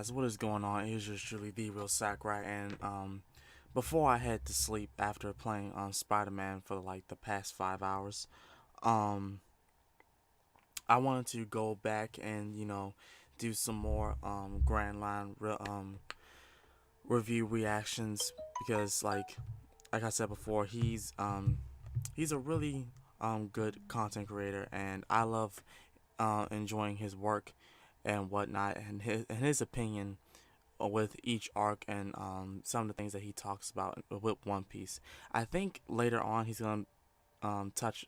guys, what is going on? It is just truly the real Sakurai, and before I head to sleep after playing Spider-Man for like the past 5 hours, um, I wanted to go back and do some more Grand Line review reactions because like I said before, he's a really good content creator, and I love enjoying his work and whatnot, and his opinion with each arc, and some of the things that he talks about with One Piece. I think later on he's gonna touch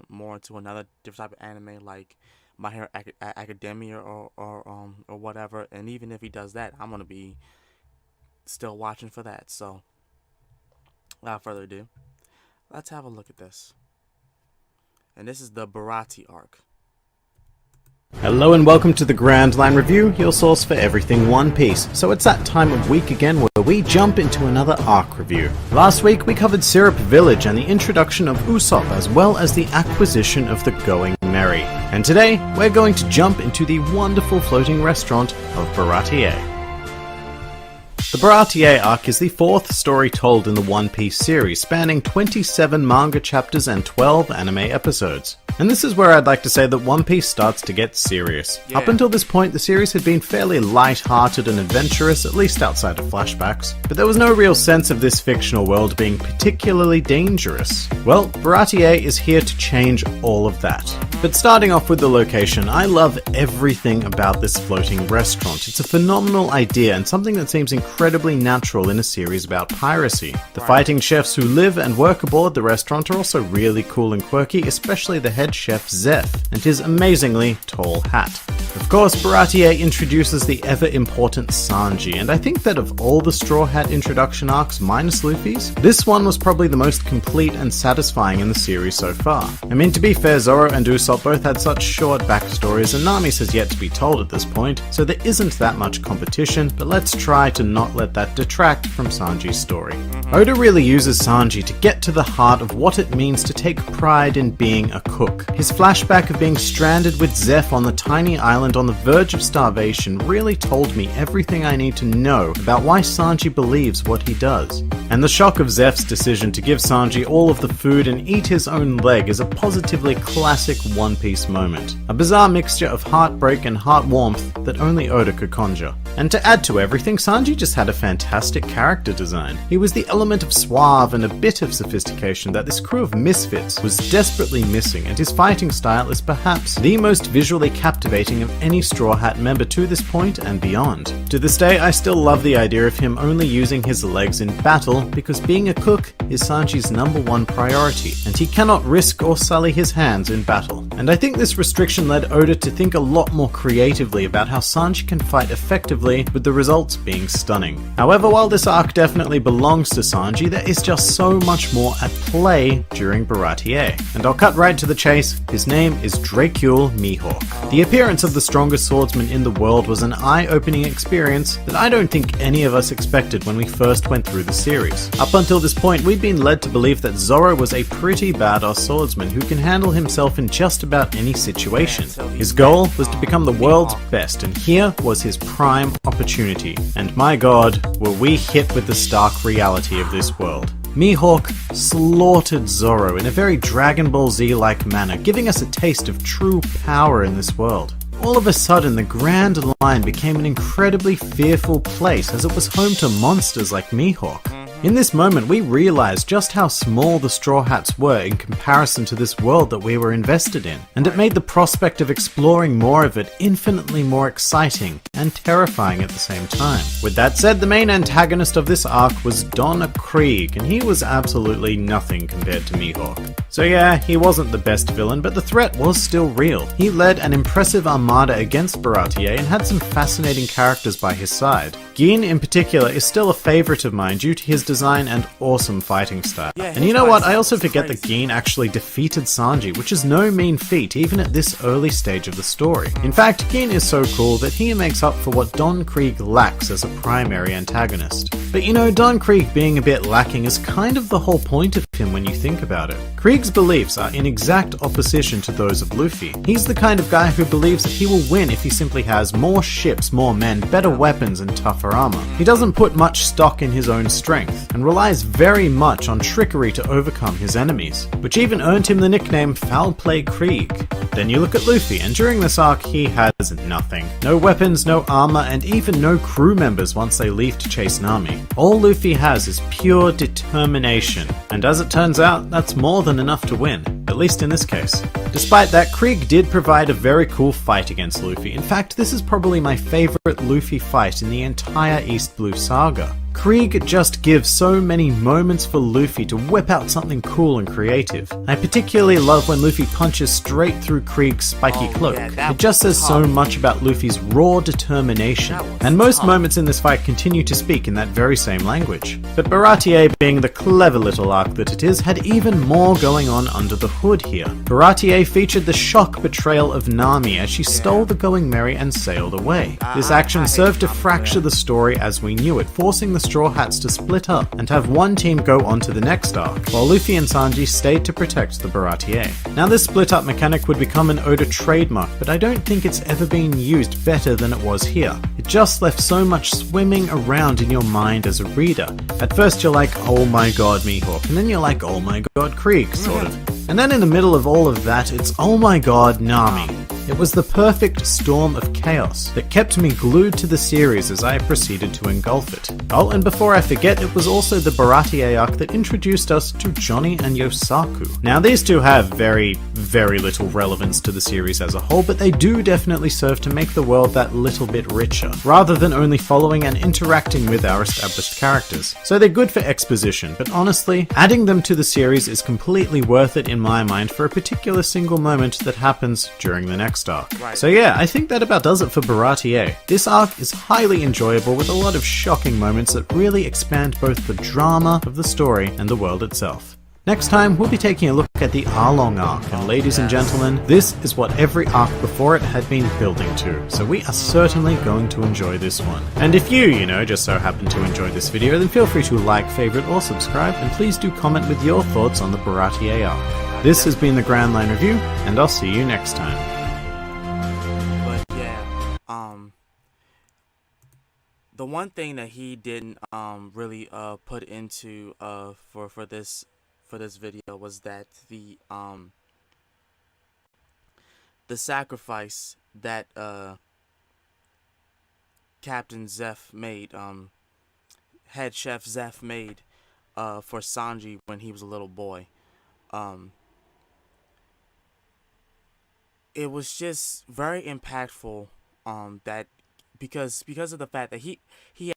more into another different type of anime like My Hero Academia or whatever. And even if he does that, I'm gonna be still watching for that. So without further ado, let's have a look at this. And this is the Baratie arc. Hello and welcome to the Grand Line Review, your source for everything One Piece. So it's that time of week again where we jump into another arc review. Last week we covered Syrup Village and the introduction of Usopp, as well as the acquisition of the Going Merry. And today we're going to jump into the wonderful floating restaurant of Baratie. The Baratie arc is the fourth story told in the One Piece series, spanning 27 manga chapters and 12 anime episodes. And this is where I'd like to say that One Piece starts to get serious. Yeah. Up until this point, the series had been fairly light-hearted and adventurous, at least outside of flashbacks, but there was no real sense of this fictional world being particularly dangerous. Well, Baratie is here to change all of that. But starting off with the location, I love everything about this floating restaurant. It's a phenomenal idea and something that seems incredibly natural in a series about piracy. The fighting chefs who live and work aboard the restaurant are also really cool and quirky, especially the head chef Zeph and his amazingly tall hat. Of course, Baratie introduces the ever-important Sanji, and I think that of all the Straw Hat introduction arcs minus Luffy's, this one was probably the most complete and satisfying in the series so far. I mean, to be fair, Zoro and Usopp both had such short backstories, and Nami's has yet to be told at this point, so there isn't that much competition, but let's try to not let that detract from Sanji's story. Oda really uses Sanji to get to the heart of what it means to take pride in being a cook. His flashback of being stranded with Zeph on the tiny island on the verge of starvation really told me everything I need to know about why Sanji believes what he does. And the shock of Zeph's decision to give Sanji all of the food and eat his own leg is a positively classic One Piece moment. A bizarre mixture of heartbreak and heart warmth that only Oda could conjure. And to add to everything, Sanji just had a fantastic character design. He was the element of suave and a bit of sophistication that this crew of misfits was desperately missing, and his fighting style is perhaps the most visually captivating of any Straw Hat member to this point and beyond. To this day, I still love the idea of him only using his legs in battle, because being a cook is Sanji's #1 priority, and he cannot risk or sully his hands in battle. And I think this restriction led Oda to think a lot more creatively about how Sanji can fight effectively, with the results being stunning. However, while this arc definitely belongs to Sanji, there is just so much more at play during Baratie. And I'll cut right to the chase. His name is Dracule Mihawk. The appearance of the strongest swordsman in the world was an eye-opening experience that I don't think any of us expected when we first went through the series. Up until this point, we'd been led to believe that Zoro was a pretty badass swordsman who can handle himself in just about any situation. His goal was to become the world's best, and here was his prime opportunity. And my god, were we hit with the stark reality of this world. Mihawk slaughtered Zoro in a very Dragon Ball Z-like manner, giving us a taste of true power in this world. All of a sudden, the Grand Line became an incredibly fearful place, as it was home to monsters like Mihawk. In this moment, we realized just how small the Straw Hats were in comparison to this world that we were invested in, and it made the prospect of exploring more of it infinitely more exciting and terrifying at the same time. With that said, the main antagonist of this arc was Don Krieg, and he was absolutely nothing compared to Mihawk. So yeah, he wasn't the best villain, but the threat was still real. He led an impressive armada against Baratie and had some fascinating characters by his side. Gin in particular is still a favorite of mine due to his design and awesome fighting style. Yeah, and you know what, I also forget that Gin actually defeated Sanji, which is no mean feat even at this early stage of the story. In fact, Gin is so cool that he makes up for what Don Krieg lacks as a primary antagonist. But you know, Don Krieg being a bit lacking is kind of the whole point of him when you think about it. Krieg's beliefs are in exact opposition to those of Luffy. He's the kind of guy who believes that he will win if he simply has more ships, more men, better weapons, and tougher armor. He doesn't put much stock in his own strength, and relies very much on trickery to overcome his enemies, which even earned him the nickname Foul Play Krieg. Then you look at Luffy, and during this arc he has nothing. No weapons, no armor, and even no crew members once they leave to chase Nami. All Luffy has is pure determination, and as it turns out, that's more than enough to win, at least in this case. Despite that, Krieg did provide a very cool fight against Luffy. In fact, this is probably my favorite Luffy fight in the entire East Blue saga. Krieg just gives so many moments for Luffy to whip out something cool and creative. I particularly love when Luffy punches straight through Krieg's spiky cloak. It just says so much about Luffy's raw determination, and most moments in this fight continue to speak in that very same language. But Baratie, being the clever little arc that it is, had even more going on under the hood here. Baratie featured the shock betrayal of Nami as she stole the Going Merry and sailed away. This action served to fracture the story as we knew it, forcing the Straw Hats to split up and have one team go on to the next arc, while Luffy and Sanji stayed to protect the Baratie. Now this split up mechanic would become an Oda trademark, but I don't think it's ever been used better than it was here. It just left so much swimming around in your mind as a reader. At first you're like, oh my god Mihawk, and then you're like, oh my god Krieg, sort of. And then in the middle of all of that, it's oh my god Nami. It was the perfect storm of chaos that kept me glued to the series as I proceeded to engulf it. Oh, and before I forget, it was also the Baratie arc that introduced us to Johnny and Yosaku. Now these two have very, very little relevance to the series as a whole, but they do definitely serve to make the world that little bit richer, rather than only following and interacting with our established characters. So they're good for exposition, but honestly, adding them to the series is completely worth it in my mind for a particular single moment that happens during the next arc. Right. So yeah, I think that about does it for Baratie. This arc is highly enjoyable with a lot of shocking moments that really expand both the drama of the story and the world itself. Next time, we'll be taking a look at the Arlong arc, and ladies and gentlemen, this is what every arc before it had been building to, so we are certainly going to enjoy this one. And if you just so happen to enjoy this video, then feel free to like, favorite, or subscribe, and please do comment with your thoughts on the Baratie arc. This has been the Grand Line Review, and I'll see you next time. But yeah, the one thing that he didn't really put into for this video was that the sacrifice that Captain Zeph made, head chef Zeph made for Sanji when he was a little boy. It was just very impactful, that because of the fact that he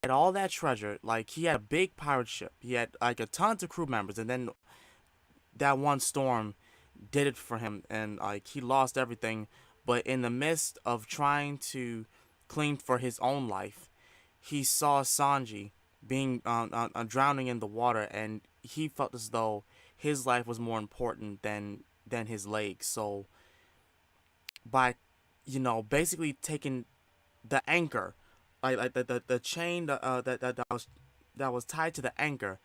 had all that treasure. Like, he had a big pirate ship, he had like a tons of crew members, and then that one storm did it for him, and like he lost everything. But in the midst of trying to cling for his own life, he saw Sanji being drowning in the water, and he felt as though his life was more important than his legs. So by basically taking the anchor, like the chain that was tied to the anchor,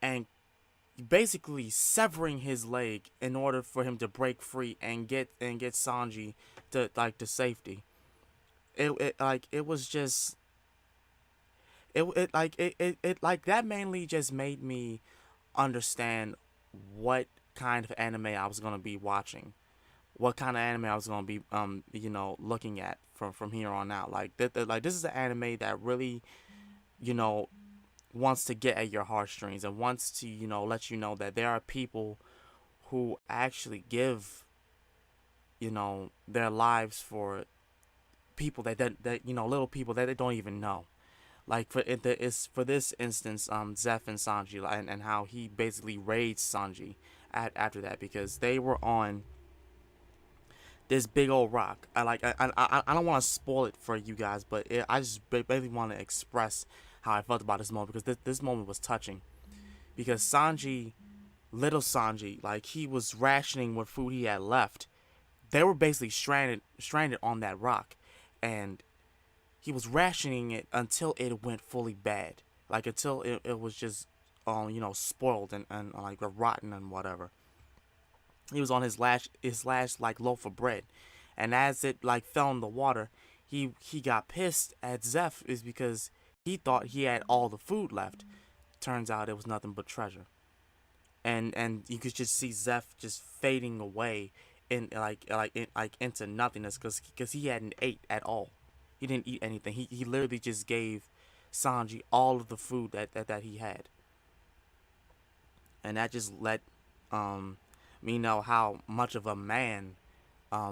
and basically severing his leg in order for him to break free and get Sanji to safety. It was just that mainly just made me understand what kind of anime I was gonna be watching, what kind of anime I was gonna be looking at from here on out. Like this is an anime that really wants to get at your heartstrings and wants to let you know that there are people who actually give their lives for people that little people that they don't even know. Like for this instance, Zeph and Sanji, and how he basically raised Sanji after that, because they were on this big old rock. I don't want to spoil it for you guys, but I just basically want to express how I felt about this moment, because this moment was touching. Because Sanji, little Sanji, like, he was rationing what food he had left. They were basically stranded on that rock, and he was rationing it until it went fully bad. Like, until it was just spoiled and like rotten and whatever. He was on his last like loaf of bread, and as it like fell in the water, he got pissed at Zeph is because he thought he had all the food left. Turns out it was nothing but treasure, and you could just see Zeph just fading away in like into nothingness because he hadn't ate at all. He didn't eat anything. He literally just gave Sanji all of the food that he had, and that just let um me know how much of a man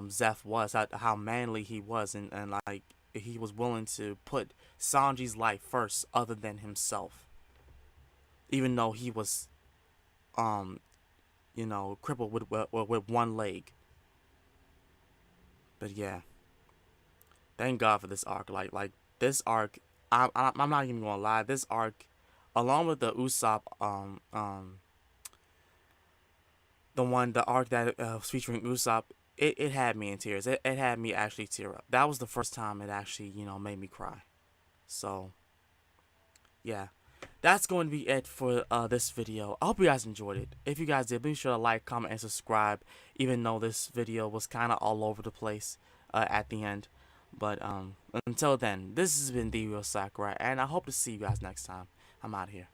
Zeph was, how manly he was, and like he was willing to put Sanji's life first other than himself, even though he was um crippled with one leg. But yeah, thank God for this arc. Like this arc, I'm not even gonna lie. This arc, along with the Usopp the arc that was featuring Usopp, it had me in tears. It had me actually tear up. That was the first time it actually made me cry. So yeah, that's going to be it for this video. I hope you guys enjoyed it. If you guys did, be sure to like, comment, and subscribe. Even though this video was kind of all over the place at the end, but until then, this has been the real Sakurai, and I hope to see you guys next time. I'm out here.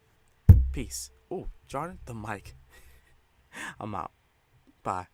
Peace. Ooh, Jordan, the mic. I'm out. Bye.